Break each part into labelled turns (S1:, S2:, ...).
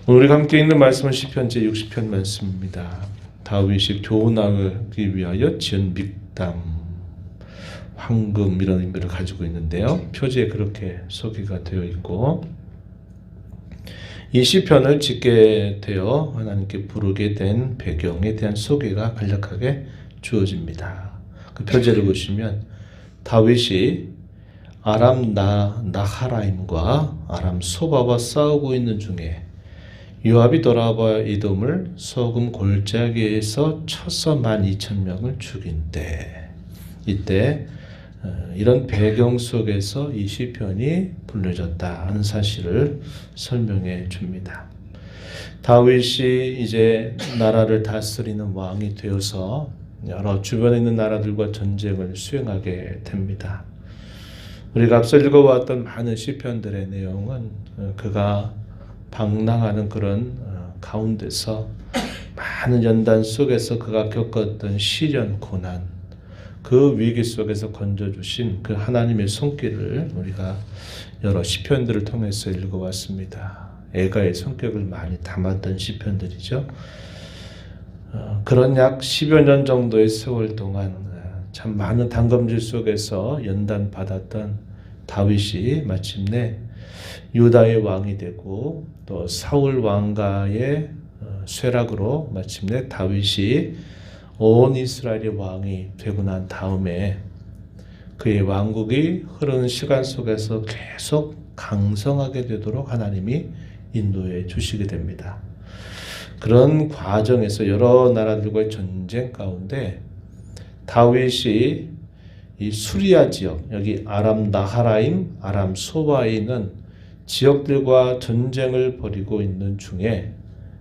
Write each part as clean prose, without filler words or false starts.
S1: 오늘 우리가 함께 읽는 말씀은 시편 제60편 말씀입니다. 다윗이 교훈하기 위하여 지은 믹담, 황금 이런 의미를 가지고 있는데요. 표지에 그렇게 소개가 되어 있고, 이 시편을 짓게 되어 하나님께 부르게 된 배경에 대한 소개가 간략하게 주어집니다. 그 표제를 보시면 다윗이 아람 나하라임과 아람 소바와 싸우고 있는 중에 요압이 돌아와 이돔을 소금 골짜기에서 쳐서 12,000명을 죽인 때, 이때 이런 배경 속에서 이 시편이 불려졌다 하는 사실을 설명해 줍니다. 다윗이 이제 나라를 다스리는 왕이 되어서 여러 주변에 있는 나라들과 전쟁을 수행하게 됩니다. 우리가 앞서 읽어왔던 많은 시편들의 내용은 그가 방랑하는 그런 가운데서 많은 연단 속에서 그가 겪었던 시련, 고난, 그 위기 속에서 건져주신 그 하나님의 손길을 우리가 여러 시편들을 통해서 읽어왔습니다. 애가의 성격을 많이 담았던 시편들이죠. 그런 약 10여 년 정도의 세월 동안 참 많은 단검질 속에서 연단받았던 다윗이 마침내 유다의 왕이 되고 또 사울 왕가의 쇠락으로 마침내 다윗이 온 이스라엘의 왕이 되고 난 다음에 그의 왕국이 흐르는 시간 속에서 계속 강성하게 되도록 하나님이 인도해 주시게 됩니다. 그런 과정에서 여러 나라들과의 전쟁 가운데 다윗이 이 수리아 지역, 여기 아람 나하라임, 아람 소바에 있는 지역들과 전쟁을 벌이고 있는 중에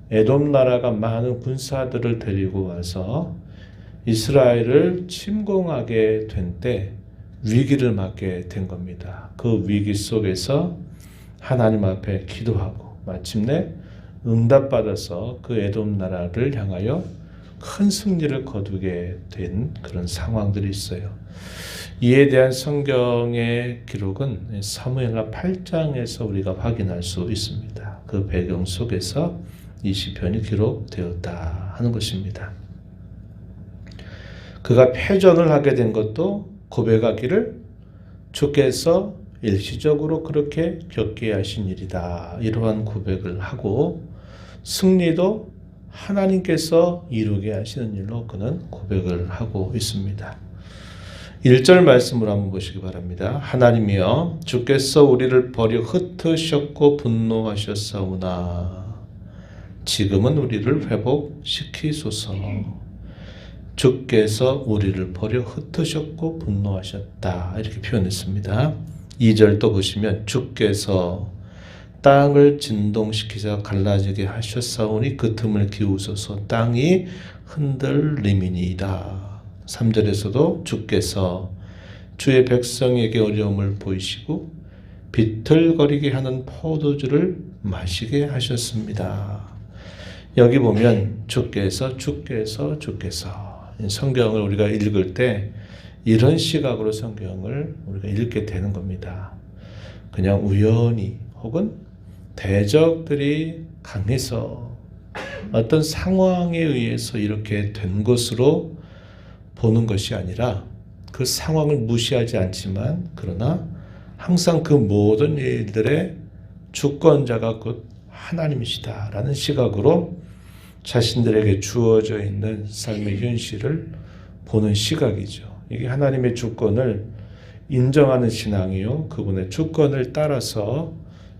S1: 에돔 나라가 많은 군사들을 데리고 와서 이스라엘을 침공하게 된 때 위기를 맞게 된 겁니다. 그 위기 속에서 하나님 앞에 기도하고 마침내 응답받아서 그 에돔 나라를 향하여 큰 승리를 거두게 된 그런 상황들이 있어요. 이에 대한 성경의 기록은 사무엘하 8장에서 우리가 확인할 수 있습니다. 그 배경 속에서 이 시편이 기록되었다 하는 것입니다. 그가 패전을 하게 된 것도 고백하기를 주께서 일시적으로 그렇게 겪게 하신 일이다, 이러한 고백을 하고 승리도 하나님께서 이루게 하시는 일로 그는 고백을 하고 있습니다. 1절 말씀을 한번 보시기 바랍니다. 하나님이여 주께서 우리를 버려 흩으셨고 분노하셨사오나 지금은 우리를 회복시키소서. 주께서 우리를 버려 흩으셨고 분노하셨다, 이렇게 표현했습니다. 2절 또 보시면 주께서 땅을 진동시키사 갈라지게 하셨사오니 그 틈을 기우소서. 땅이 흔들림이니이다. 3절에서도 주께서 주의 백성에게 어려움을 보이시고 비틀거리게 하는 포도주를 마시게 하셨습니다. 여기 보면 주께서 성경을 우리가 읽을 때 이런 시각으로 성경을 우리가 읽게 되는 겁니다. 그냥 우연히 혹은 대적들이 강해서 어떤 상황에 의해서 이렇게 된 것으로 보는 것이 아니라 그 상황을 무시하지 않지만 그러나 항상 그 모든 일들의 주권자가 곧 하나님이시다라는 시각으로 자신들에게 주어져 있는 삶의 현실을 보는 시각이죠. 이게 하나님의 주권을 인정하는 신앙이요, 그분의 주권을 따라서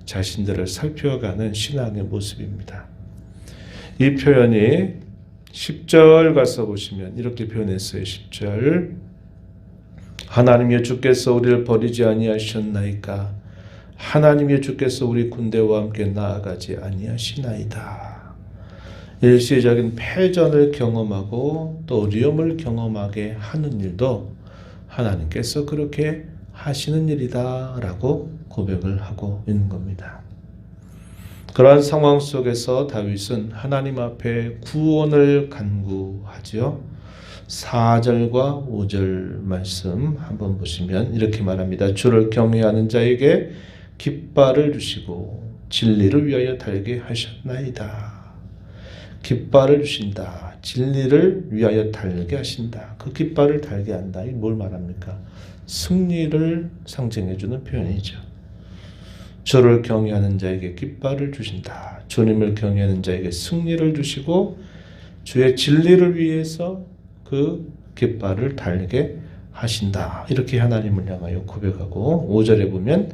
S1: 자신들을 살펴가는 신앙의 모습입니다. 이 표현이 10절 가서 보시면 이렇게 표현했어요. 10절 하나님이여 주께서 우리를 버리지 아니하셨나이까 하나님이여 주께서 우리 군대와 함께 나아가지 아니하시나이다. 일시적인 패전을 경험하고 또 어려움을 경험하게 하는 일도 하나님께서 그렇게 하시는 일이다 라고 고백을 하고 있는 겁니다. 그러한 상황 속에서 다윗은 하나님 앞에 구원을 간구하죠. 4절과 5절 말씀 한번 보시면 이렇게 말합니다. 주를 경외하는 자에게 깃발을 주시고 진리를 위하여 달게 하셨나이다. 깃발을 주신다. 진리를 위하여 달게 하신다. 그 깃발을 달게 한다. 이 뭘 말합니까? 승리를 상징해주는 표현이죠. 주를 경외하는 자에게 깃발을 주신다. 주님을 경외하는 자에게 승리를 주시고 주의 진리를 위해서 그 깃발을 달게 하신다. 이렇게 하나님을 향하여 고백하고 5절에 보면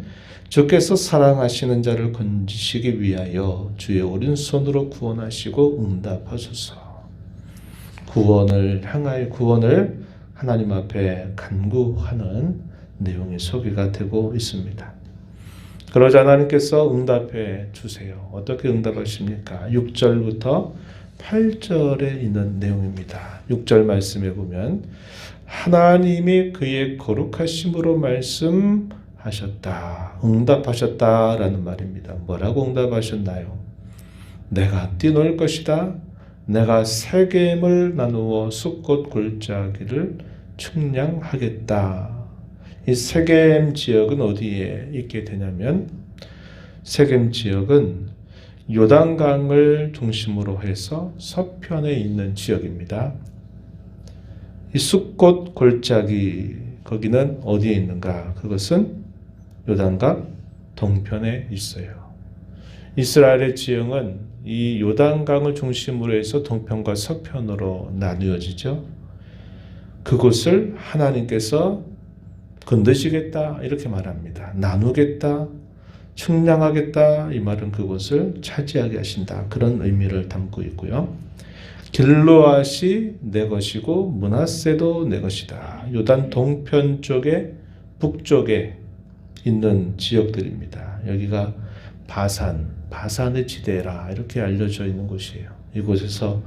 S1: 주께서 사랑하시는 자를 건지시기 위하여 주의 오른손으로 구원하시고 응답하소서. 구원을 향하여 구원을 하나님 앞에 간구하는 내용의 소개가 되고 있습니다. 그러자 하나님께서 응답해 주세요. 어떻게 응답하십니까? 6절부터 8절에 있는 내용입니다. 6절 말씀에 보면 하나님이 그의 거룩하심으로 말씀하셨다. 응답하셨다라는 말입니다. 뭐라고 응답하셨나요? 내가 뛰놀 것이다. 내가 세겜을 나누어 숫꽃 골짜기를 측량하겠다. 이 세겜 지역은 어디에 있게 되냐면 세겜 지역은 요단강을 중심으로 해서 서편에 있는 지역입니다. 이 숫꽃 골짜기 거기는 어디에 있는가? 그것은 요단강 동편에 있어요. 이스라엘의 지형은 이 요단강을 중심으로 해서 동편과 서편으로 나누어지죠. 그곳을 하나님께서 건드시겠다 이렇게 말합니다. 나누겠다, 측량하겠다 이 말은 그곳을 차지하게 하신다. 그런 의미를 담고 있고요. 길르앗이 내 것이고 므낫세도 내 것이다. 요단 동편 쪽에 북쪽에 있는 지역들입니다. 여기가 바산의 지대라 이렇게 알려져 있는 곳이에요. 이곳에서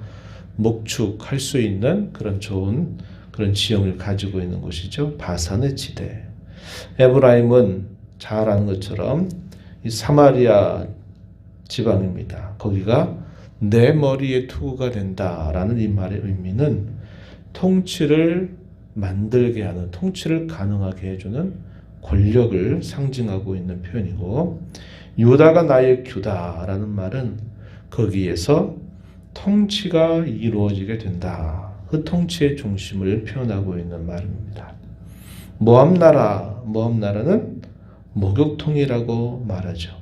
S1: 목축할 수 있는 그런 좋은 그런 지형을 가지고 있는 곳이죠. 바산의 지대. 에브라임은 잘 아는 것처럼 이 사마리아 지방입니다. 거기가 내 머리에 투구가 된다라는 이 말의 의미는 통치를 만들게 하는, 통치를 가능하게 해주는 권력을 상징하고 있는 표현이고, 유다가 나의 규다라는 말은 거기에서 통치가 이루어지게 된다. 그 통치의 중심을 표현하고 있는 말입니다. 모압나라는 목욕통이라고 말하죠.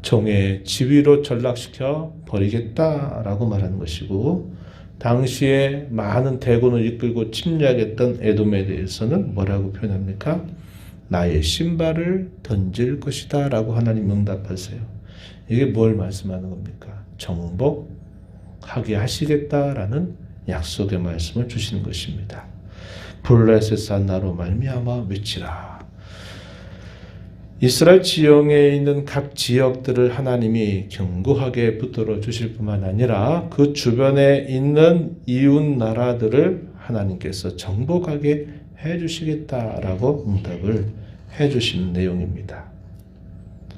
S1: 종의 지위로 전락시켜 버리겠다라고 말하는 것이고, 당시에 많은 대군을 이끌고 침략했던 에돔에 대해서는 뭐라고 표현합니까? 나의 신발을 던질 것이다 라고 하나님 응답하세요. 이게 뭘 말씀하는 겁니까? 정복하게 하시겠다라는 약속의 말씀을 주시는 것입니다. 블레셋아 나로 말미암아 외치라. 이스라엘 지형에 있는 각 지역들을 하나님이 견고하게 붙들어 주실 뿐만 아니라 그 주변에 있는 이웃 나라들을 하나님께서 정복하게 해주시겠다라고 응답을 해주신 내용입니다.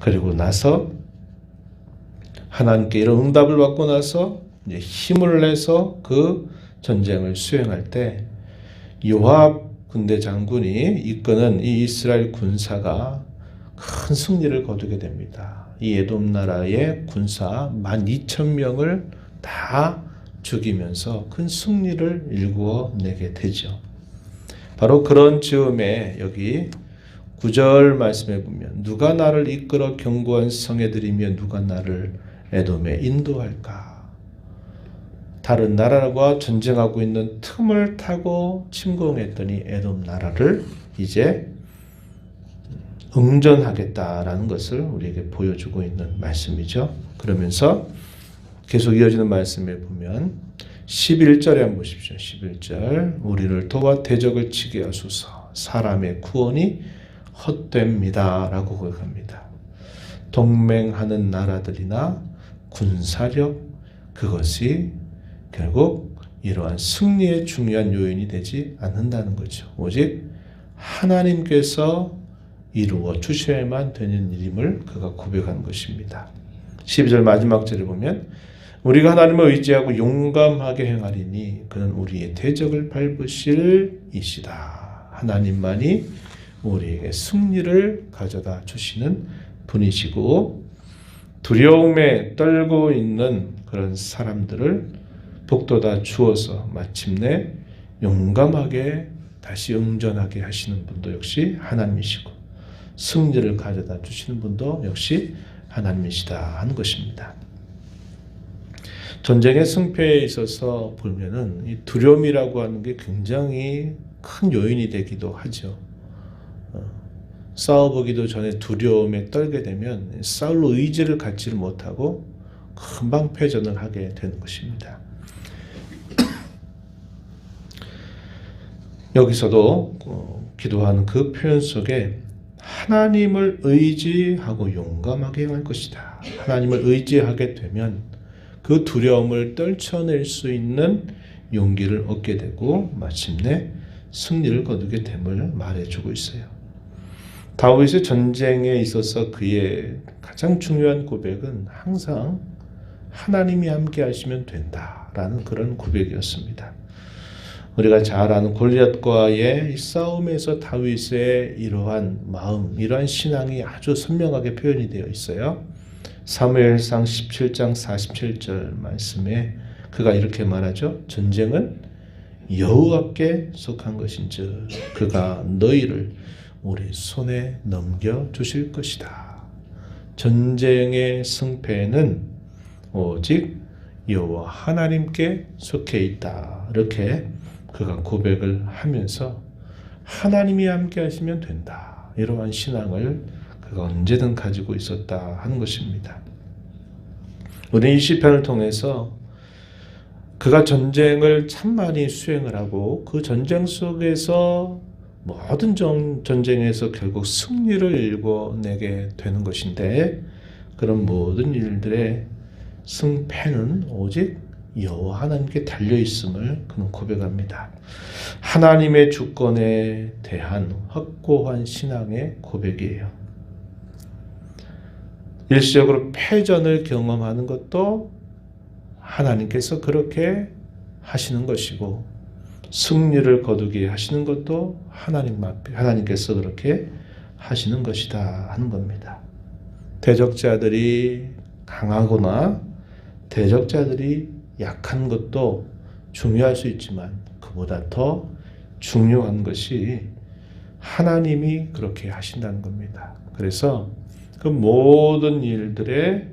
S1: 그리고 나서 하나님께 이런 응답을 받고 나서 이제 힘을 내서 그 전쟁을 수행할 때 요압 군대 장군이 이끄는 이 이스라엘 군사가 큰 승리를 거두게 됩니다. 이 에돔 나라의 군사 12,000명을 다 죽이면서 큰 승리를 일구어내게 되죠. 바로 그런 즈음에 여기 9절 말씀해 보면 누가 나를 이끌어 견고한 성에 들이며 누가 나를 에돔에 인도할까? 다른 나라와 전쟁하고 있는 틈을 타고 침공했더니 에돔 나라를 이제 응전하겠다라는 것을 우리에게 보여주고 있는 말씀이죠. 그러면서 계속 이어지는 말씀에 보면 11절에 한번 보십시오. 11절 우리를 도와 대적을 치게 하소서. 사람의 구원이 헛됩니다 라고 고백합니다. 동맹하는 나라들이나 군사력 그것이 결국 이러한 승리의 중요한 요인이 되지 않는다는 거죠. 오직 하나님께서 이루어 주셔야만 되는 일임을 그가 고백한 것입니다. 12절 마지막 절에 보면 우리가 하나님을 의지하고 용감하게 행하리니 그는 우리의 대적을 밟으실 이시다. 하나님만이 우리에게 승리를 가져다 주시는 분이시고 두려움에 떨고 있는 그런 사람들을 북돋아 주어서 마침내 용감하게 다시 응전하게 하시는 분도 역시 하나님이시고, 승리를 가져다 주시는 분도 역시 하나님이시다 하는 것입니다. 전쟁의 승패에 있어서 보면은 이 두려움이라고 하는 게 굉장히 큰 요인이 되기도 하죠. 싸워보기도 전에 두려움에 떨게 되면 싸울 의지를 갖지를 못하고 금방 패전을 하게 되는 것입니다. 여기서도 기도하는 그 표현 속에 하나님을 의지하고 용감하게 행할 것이다. 하나님을 의지하게 되면 그 두려움을 떨쳐낼 수 있는 용기를 얻게 되고 마침내 승리를 거두게 됨을 말해주고 있어요. 다윗의 전쟁에 있어서 그의 가장 중요한 고백은 항상 하나님이 함께 하시면 된다라는 그런 고백이었습니다. 우리가 잘 아는 골리앗과의 싸움에서 다윗의 이러한 마음, 이러한 신앙이 아주 선명하게 표현이 되어 있어요. 사무엘상 17장 47절 말씀에 그가 이렇게 말하죠. 전쟁은 여호와께 속한 것인즉 그가 너희를 우리 손에 넘겨주실 것이다. 전쟁의 승패는 오직 여호와 하나님께 속해 있다. 이렇게 그가 고백을 하면서 하나님이 함께 하시면 된다. 이러한 신앙을 그가 언제든 가지고 있었다 하는 것입니다. 우리 이 시편을 통해서 그가 전쟁을 참 많이 수행을 하고 그 전쟁 속에서 모든 전쟁에서 결국 승리를 일궈내게 되는 것인데, 그런 모든 일들의 승패는 오직 여호와 하나님께 달려있음을 그는 고백합니다. 하나님의 주권에 대한 확고한 신앙의 고백이에요. 일시적으로 패전을 경험하는 것도 하나님께서 그렇게 하시는 것이고, 승리를 거두게 하시는 것도 하나님께서 그렇게 하시는 것이다 하는 겁니다. 대적자들이 강하거나 대적자들이 약한 것도 중요할 수 있지만 그보다 더 중요한 것이 하나님이 그렇게 하신다는 겁니다. 그래서 그 모든 일들의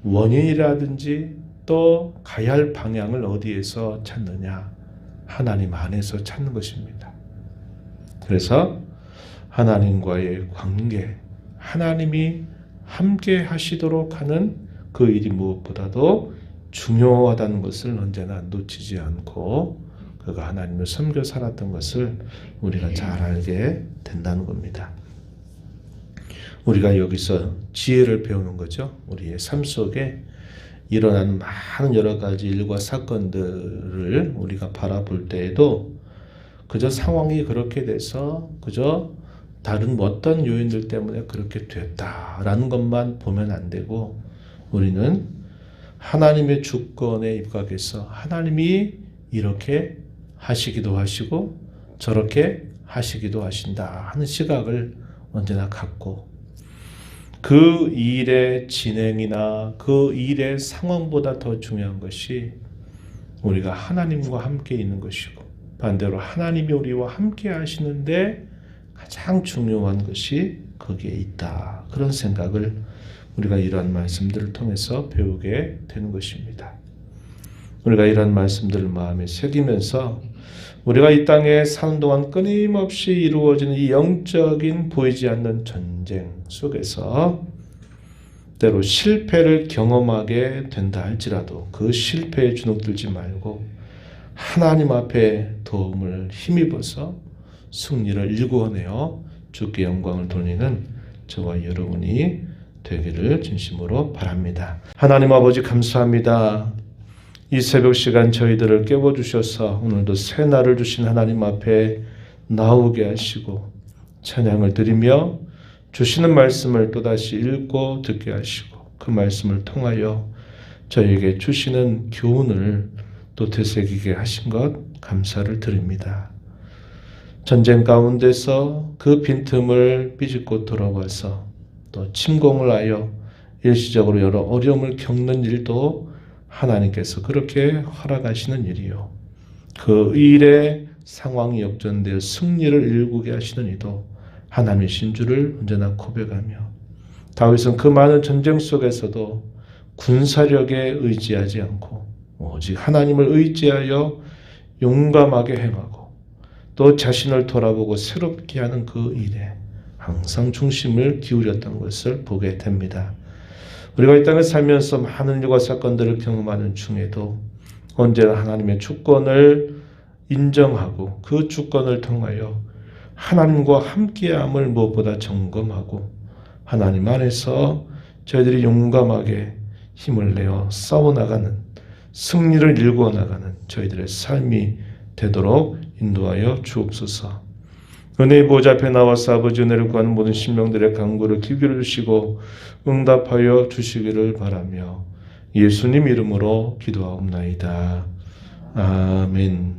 S1: 원인이라든지 또 가야 할 방향을 어디에서 찾느냐? 하나님 안에서 찾는 것입니다. 그래서 하나님과의 관계, 하나님이 함께 하시도록 하는 그 일이 무엇보다도 중요하다는 것을 언제나 놓치지 않고 그가 하나님을 섬겨 살았던 것을 우리가 잘 알게 된다는 겁니다. 우리가 여기서 지혜를 배우는 거죠. 우리의 삶 속에 일어나는 많은 여러 가지 일과 사건들을 우리가 바라볼 때에도 그저 상황이 그렇게 돼서 그저 다른 어떤 요인들 때문에 그렇게 됐다라는 것만 보면 안 되고, 우리는 하나님의 주권에 입각해서 하나님이 이렇게 하시기도 하시고 저렇게 하시기도 하신다 하는 시각을 언제나 갖고, 그 일의 진행이나 그 일의 상황보다 더 중요한 것이 우리가 하나님과 함께 있는 것이고, 반대로 하나님이 우리와 함께 하시는데 가장 중요한 것이 거기에 있다. 그런 생각을 우리가 이러한 말씀들을 통해서 배우게 되는 것입니다. 우리가 이러한 말씀들을 마음에 새기면서 우리가 이 땅에 사는 동안 끊임없이 이루어지는 이 영적인 보이지 않는 전쟁 속에서 때로 실패를 경험하게 된다 할지라도 그 실패에 주눅들지 말고 하나님 앞에 도움을 힘입어서 승리를 일구어내어 주께 영광을 돌리는 저와 여러분이 되기를 진심으로 바랍니다. 하나님 아버지 감사합니다. 이 새벽 시간 저희들을 깨워주셔서 오늘도 새 날을 주신 하나님 앞에 나오게 하시고 찬양을 드리며 주시는 말씀을 또다시 읽고 듣게 하시고 그 말씀을 통하여 저에게 주시는 교훈을 또 되새기게 하신 것 감사를 드립니다. 전쟁 가운데서 그 빈틈을 삐짓고 돌아와서 또 침공을 하여 일시적으로 여러 어려움을 겪는 일도 하나님께서 그렇게 허락하시는 일이요. 그 일의 상황이 역전되어 승리를 일구게 하시는 이도 하나님이신 줄을 언제나 고백하며, 다윗은 그 많은 전쟁 속에서도 군사력에 의지하지 않고 오직 하나님을 의지하여 용감하게 행하고 또 자신을 돌아보고 새롭게 하는 그 일에 항상 중심을 기울였던 것을 보게 됩니다. 우리가 이 땅에 살면서 많은 일과 사건들을 경험하는 중에도 언제나 하나님의 주권을 인정하고 그 주권을 통하여 하나님과 함께함을 무엇보다 점검하고 하나님 안에서 저희들이 용감하게 힘을 내어 싸워나가는, 승리를 일구어 나가는 저희들의 삶이 되도록 인도하여 주옵소서. 은혜의 보좌 앞에 나와서 아버지 은혜를 구하는 모든 심령들의 간구를 귀 기울여 주시고 응답하여 주시기를 바라며 예수님 이름으로 기도하옵나이다. 아멘.